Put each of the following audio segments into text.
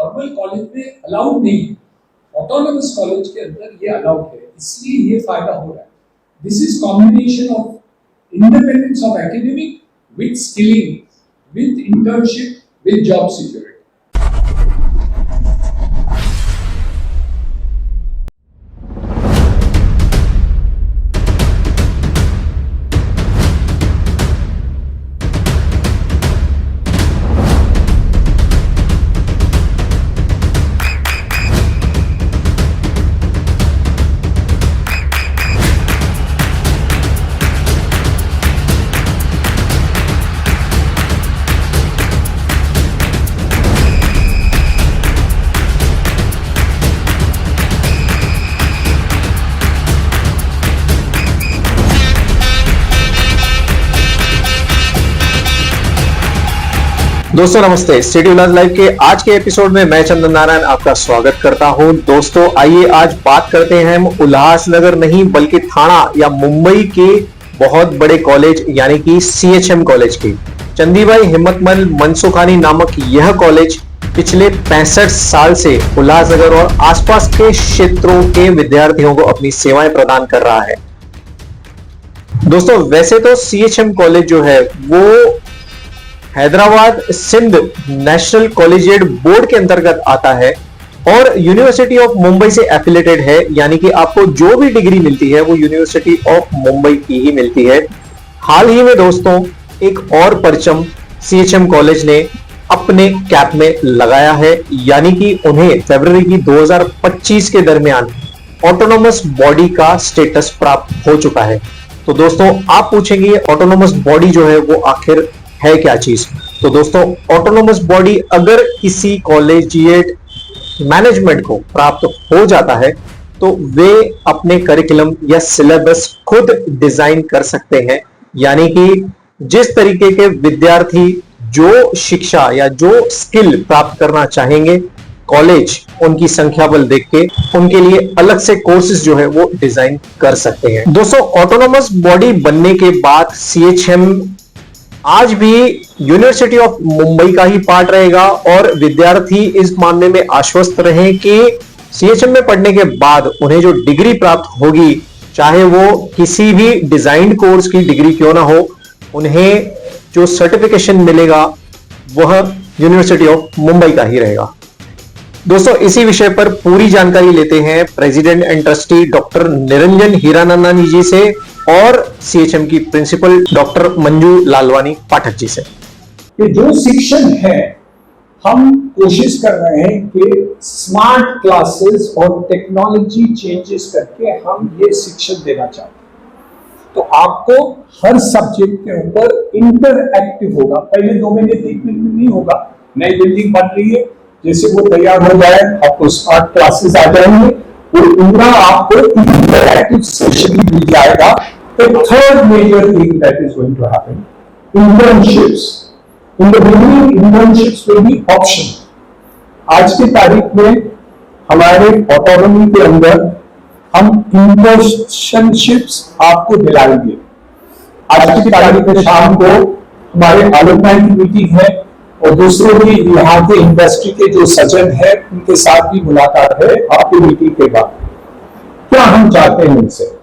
Normal college में allowed नहीं है, ऑटोनोमस कॉलेज के अंदर ये अलाउड है, इसलिए ये फायदा हो रहा है। This is combination of independence of academic with skilling, with internship, with job security. दोस्तों नमस्ते, सिटी उल्लास लाइव के आज के एपिसोड में मैं चंदन नारायण आपका स्वागत करता हूं। दोस्तों आइए आज बात करते हैं हम उल्लासनगर नहीं बल्कि थाना या मुंबई के बहुत बड़े कॉलेज यानी कि CHM कॉलेज की। चंदीबाई हिम्मतमल मनसुखानी नामक यह कॉलेज पिछले 65 साल से उल्लासनगर और आसपास के क्षेत्रों के विद्यार्थियों को अपनी सेवाएं प्रदान कर रहा है। दोस्तों वैसे तो CHM कॉलेज जो है वो Hyderabad Sindh national collegiate board के अंतर्गत आता है और यूनिवर्सिटी ऑफ मुंबई से एफिलेटेड है, यानी कि आपको जो भी डिग्री मिलती है वो यूनिवर्सिटी ऑफ मुंबई की ही मिलती है। हाल ही में दोस्तों एक और परचम CHM कॉलेज ने अपने कैप में लगाया है, यानी कि उन्हें फरवरी की 2025 के दरमियान ऑटोनोमस बॉडी का स्टेटस प्राप्त हो चुका है। तो दोस्तों आप पूछेंगे ऑटोनोमस बॉडी जो है वो आखिर है क्या चीज। तो दोस्तों ऑटोनोमस बॉडी अगर किसी कॉलेजिएट मैनेजमेंट को प्राप्त हो जाता है तो वे अपने करिकुलम या सिलेबस खुद डिजाइन कर सकते हैं, यानी कि जिस तरीके के विद्यार्थी जो शिक्षा या जो स्किल प्राप्त करना चाहेंगे कॉलेज उनकी संख्या बल देख के उनके लिए अलग से कोर्सेज जो है वो डिजाइन कर सकते हैं। दोस्तों ऑटोनोमस बॉडी बनने के बाद CHM आज भी यूनिवर्सिटी ऑफ मुंबई का ही पार्ट रहेगा और विद्यार्थी इस मामले में आश्वस्त रहें कि CHM में पढ़ने के बाद उन्हें जो डिग्री प्राप्त होगी, चाहे वो किसी भी डिजाइन कोर्स की डिग्री क्यों ना हो, उन्हें जो सर्टिफिकेशन मिलेगा वह यूनिवर्सिटी ऑफ मुंबई का ही रहेगा। दोस्तों इसी विषय पर पूरी जानकारी लेते हैं president and trustee doctor Niranjan Hiranandani ji से और CHM की प्रिंसिपल डॉक्टर मंजू लालवानी पाठक जी से। ये जो शिक्षण है हम कोशिश कर रहे हैं कि स्मार्ट क्लासेस और टेक्नोलॉजी चेंजेस करके हम ये शिक्षण देना चाहते हैं। तो आपको हर सब्जेक्ट के ऊपर इंटरएक्टिव होगा। पहले 2 महीने 3 महीने नहीं होगा, नई बिल्डिंग बन रही है, जैसे वो तैयार हो जाए आपको स्मार्ट क्लासेस आ जाएंगे, वो पूरा आपको इंटरएक्टिव सेशन भी मिल जाएगा। The third major thing that is going to happen, internships. In the beginning, internships will be optional. आज की तारीख में हमारे ऑटोनॉमी के अंदर हम इंटर्नशिप्स आपको दिलाएंगे। आज की तारीख में शाम को हमारे अलुमनाई की मीटिंग है और दूसरे भी यहाँ के इंडस्ट्री के जो सज्जन है उनके साथ भी मुलाकात है आपकी मीटिंग के बाद। क्या हम चाहते हैं इनसे,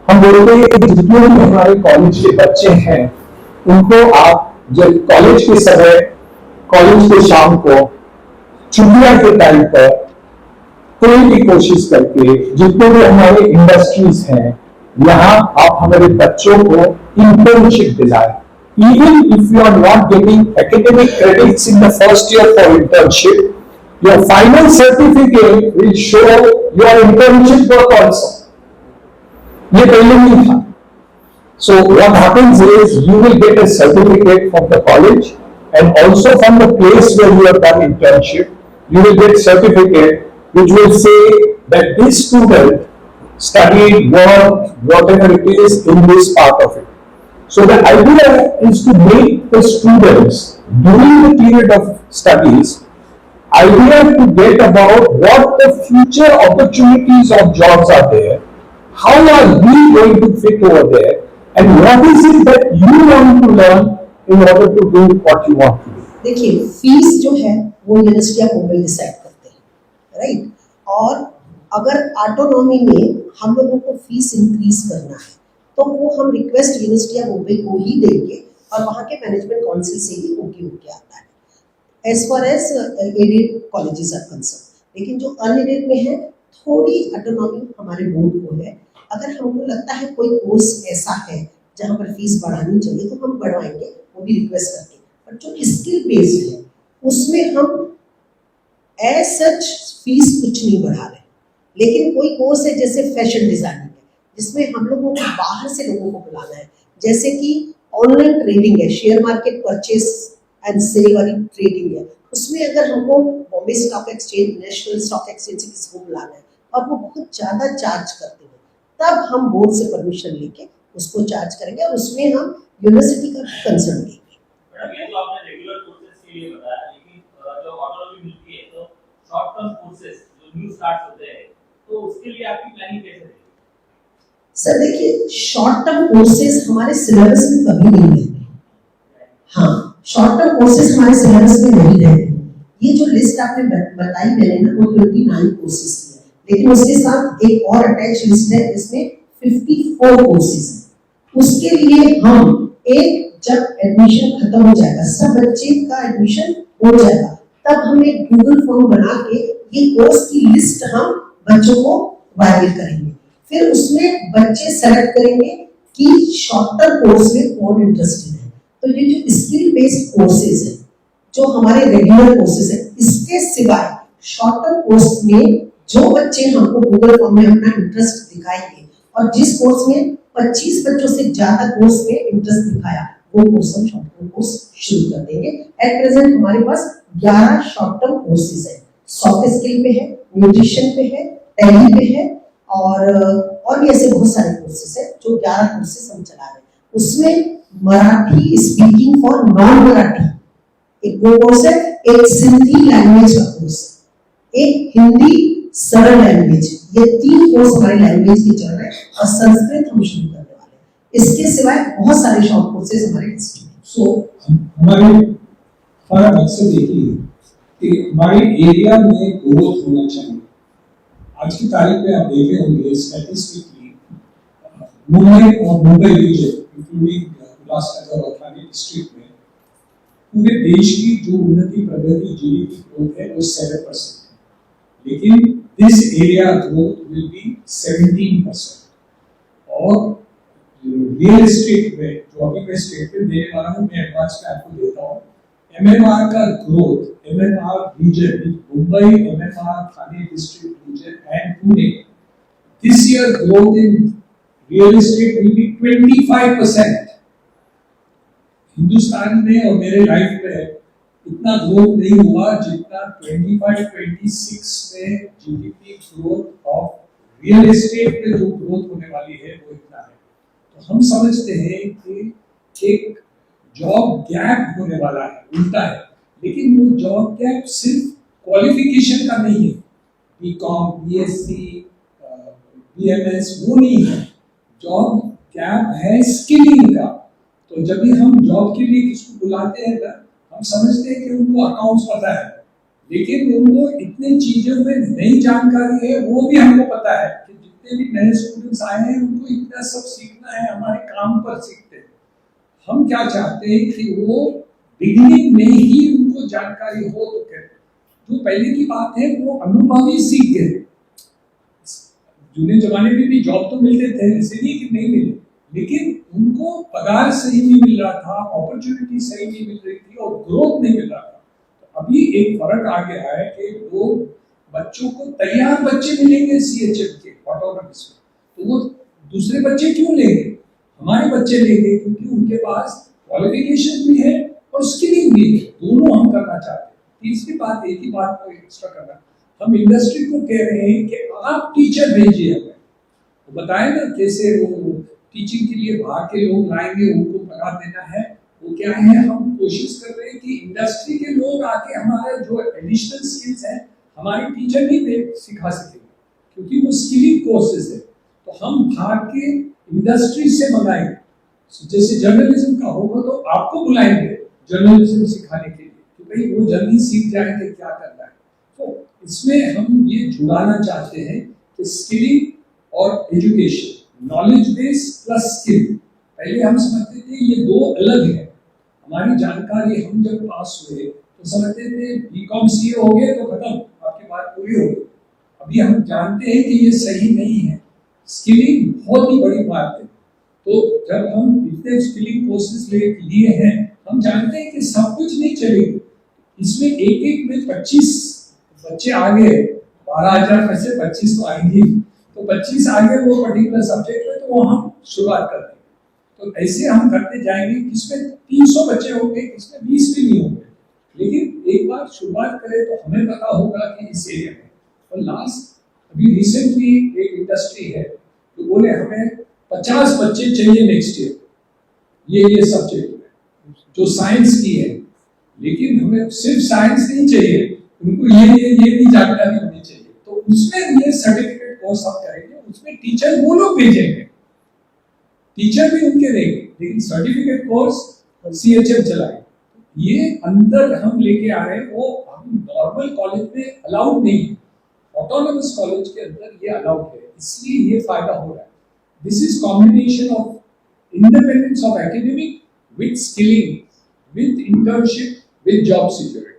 हम बोलते हैं कि जितने भी हमारे कॉलेज के बच्चे हैं उनको आप जब कॉलेज के समय, कॉलेज के शाम को, छुट्टियां के टाइम पर कोई भी कोशिश करके जितने भी हमारे इंडस्ट्रीज हैं यहाँ आप हमारे बच्चों को internship दिलाएं। Even if you are not getting academic credits in the first year for internship, your final certificate will show your internship work also. ये पहले नहीं था। So what happens is you will get a certificate from the college and also from the place where you have done internship, you will get certificate which will say that this student studied, worked, whatever it is in this part of it. So the idea is to make the students during the period of studies idea to get about what the future opportunities of jobs are there, how are we going to fit over there, and what is it that you want to learn in order to do what you want to do. देखिए fees जो है वो university of Mumbai decide करती right. और अगर autonomy में हम लोगों को फीस इंक्रीज करना है तो वो हम रिक्वेस्ट यूनिवर्सिटी ऑफ मुंबई को ही देंगे और वहाँ के मैनेजमेंट काउंसिल से ही ओके होके आता है as far as aided colleges are concern. लेकिन जो अनएडेड में है थोड़ी ऑटोनॉमी हमारे बोर्ड को है। अगर हमको लगता है कोई कोर्स ऐसा है जहाँ पर फीस बढ़ानी चाहिए तो हम बढ़वाएंगे, वो भी रिक्वेस्ट करके। बट जो स्किल बेस्ड है उसमें हम एज सच फीस कुछ नहीं बढ़ा रहे। लेकिन कोई कोर्स है जैसे फैशन डिजाइनिंग है जिसमें हम लोगों को बाहर से लोगों को बुलाना है, जैसे कि ऑनलाइन ट्रेडिंग है, share market purchase and sale वाली ट्रेडिंग है, उसमें अगर हमको Bombay stock exchange, national stock exchange से किसी को बुलाना है और वो बहुत ज़्यादा चार्ज करते हैं, तब हम बोर्ड से परमिशन लेके उसको चार्ज करेंगे और उसमें हम यूनिवर्सिटी का कंसर्न लेंगे। ये तो आपने रेगुलर कोर्सेज के लिए बताया, लेकिन जब ऑटोनॉमी मिलती है तो शॉर्ट टर्म कोर्सेज जो न्यू स्टार्ट होते हैं तो उसके लिए आपकी प्लानिंग कैसे रहेगी? सर देखिए, शॉर्ट टर्म कोर्सेज हमारे सिलेबस में कभी नहीं रहेंगे। हाँ, शॉर्ट टर्म कोर्सेज हमारे सिलेबस में नहीं रहेंगे। ये जो लिस्ट आपने बताई मैंने ना, वो 29 कोर्सेज की है, लेकिन उसके साथ एक और अटैच लिस्ट है जिसमें 54 कोर्सेज है। उसके लिए हम एक जब एडमिशन खत्म हो जाएगा, सब बच्चे का एडमिशन हो जाएगा, तब हम एक गूगल फॉर्म बना के ये कोर्स की लिस्ट हम बच्चों को वायरल करेंगे। फिर उसमें बच्चे सेलेक्ट करेंगे कि शॉर्ट टर्म कोर्स में कौन इंटरेस्टेड है। तो ये जो स्किल बेस्ड कोर्सेज है जो हमारे रेगुलर कोर्सेज है, इसके सिवाय शॉर्ट टर्म कोर्स में जो बच्चे हमको गूगल फॉर्म में अपना इंटरेस्ट दिखाएंगे और जिस कोर्स में 25 बच्चों से ज्यादा कोर्स में इंटरेस्ट दिखाया, वो कोर्स हम शॉर्ट टर्म कोर्स शुरू कर देंगे। एट प्रेजेंट हमारे पास 11 शॉर्ट टर्म कोर्सेज है। सॉफ्ट स्किल पे है, न्यूट्रिशन पे है, टैली पे है और भी ऐसे बहुत सारे कोर्सेज है जो 11 कोर्सेज हम चला रहे हैं। उसमें Marathi speaking for non Marathi एक वो कोर्स है, एक सिंधी लैंग्वेज का कोर्स, एक हिंदी सरल लैंग्वेज, ये 3 कोर्स हमारे लैंग्वेज के चल रहे हैं और संस्कृत हम शुरू करने वाले हैं। इसके सिवाय बहुत सारे शॉर्ट कोर्सेज हमारे लिस्ट में। सो हमारा मकसद यही है कि हमारे एरिया में ग्रोथ होना चाहिए। आज की तारीख में आप देखे होंगे स्टैटिस्टिकली मुंबई और मुंबई रीजन इंक्लूडिंग उल्लासनगर और ठाणे डिस्ट्रिक्ट में पूरे देश की जो उन्नति प्रगति जीडीपी ग्रोथ है वो 7% है, लेकिन this area growth will be 17%। और रियल एस्टेट में जो अभी मैं स्टेटमेंट देने वाला हूँ, मैं एडवांस में आपको देता हूँ। MMR का growth, MMR region, Mumbai MMR Thane district region and Pune, this year growth in real estate will be 25%। Hindustan में और मेरे लाइफ में इतना ग्रोथ नहीं हुआ जितना 25-26 में GDP growth of real estate में जो ग्रोथ होने वाली है वो इतना है। तो हम समझते हैं कि एक जॉब गैप होने वाला है, उल्टा है। लेकिन वो जॉब गैप सिर्फ क्वालिफिकेशन का नहीं है, बीकॉम, बीएससी, बीएमएस, वो नहीं है। जॉब गैप है स्किलिंग का। तो जब भी हम जॉब के लिए किसको बुलाते हैं ना, हम समझते हैं कि उनको अकाउंट्स पता है, लेकिन उनको इतने चीजों में नई जानकारी है, वो भी हमको पता है कि जितने भी नए स्टूडेंट्स आए हैं उनको इतना सब सीखना है, हमारे काम पर सीखते हैं। हम क्या चाहते हैं कि वो बिगिनिंग में ही उनको जानकारी हो। तो क्या जो पहले की बात है वो अनुभवी सीख गए। जूने जमाने में भी जॉब तो मिलते थे, ऐसे नहीं कि नहीं मिले, लेकिन उनको पगार सही नहीं मिल रहा था, अपॉर्चुनिटी सही नहीं मिल रही थी और ग्रोथ नहीं मिल रहा था। तो अभी एक फर्क आ गया है कि लोग बच्चों को तैयार बच्चे मिलेंगे सीएचएम के ऑटोनॉमस में, तो वो दूसरे बच्चे क्यों लेंगे, हमारे बच्चे लेंगे, क्योंकि उनके पास क्वालिफिकेशन भी है और स्किलिंग भी है। दोनों हम करना चाहते हैं। तीसरी बात, एक ही बात को एक्स्ट्रा करना, हम इंडस्ट्री को कह रहे हैं कि आप टीचर भेजिए हमें, वो बताए ना कैसे वो टीचिंग के लिए बाहर के लोग लाएंगे, उनको पगार देना है। वो क्या है, हम कोशिश कर रहे हैं कि इंडस्ट्री के लोग आके हमारे जो एडिशनल स्किल्स हैं हमारे टीचर नहीं दे सिखा सकेंगे, क्योंकि वो स्किलिंग कोर्सेज है। तो हम बाहर के इंडस्ट्री से मंगाएंगे। जैसे जर्नलिज्म का होगा तो आपको बुलाएंगे जर्नलिज्म सिखाने के लिए, कि भाई वो जल्दी सीख जाएंगे क्या करना है। तो इसमें हम ये जुड़ाना चाहते हैं कि स्किलिंग और education, knowledge base plus skill. पहले हम समझते थे ये दो अलग है। हमारी जानकारी, हम जब पास हुए तो समझते थे बीकॉम सीए हो गए तो खत्म, आपकी बात पूरी हो गई। अभी हम जानते हैं कि ये सही नहीं है। स्किलिंग बहुत ही बड़ी बात है। तो जब हम इतने स्किलिंग कोर्सेज लिए हैं, हम जानते हैं कि सब कुछ नहीं चलेगा। इसमें एक एक में 25 बच्चे आगे, 12,000 में से 25 तो आएंगे, तो 25 आगे वो पर्टिकुलर सब्जेक्ट में, तो वो हम शुरुआत करते हैं। तो ऐसे हम करते जाएंगे, किसमें 300 बच्चे होंगे, किसमें 20 भी नहीं होंगे, लेकिन एक बार शुरुआत करें तो हमें पता होगा कि इस एरिया में। और लास्ट अभी रिसेंटली एक इंडस्ट्री है तो बोले हमें 50 बच्चे चाहिए नेक्स्ट ईयर ये सब्जेक्ट में जो साइंस की है, लेकिन हमें सिर्फ साइंस नहीं चाहिए, उनको ये भी जानकारी होनी चाहिए। तो उसमें ये सर्टिफिकेट कोर्स हम करेंगे, उसमें टीचर वो लोग भेजेंगे, टीचर भी उनके रहेंगे, लेकिन सर्टिफिकेट कोर्स CHM चलाएंगे। ये अंदर हम लेके आ रहे हैं, वो हम नॉर्मल कॉलेज में अलाउड नहीं है, ऑटोनोमस कॉलेज के अंदर ये अलाउड है, इसलिए ये फायदा हो रहा है। This is combination of independence of academic with skilling, with internship, with job security.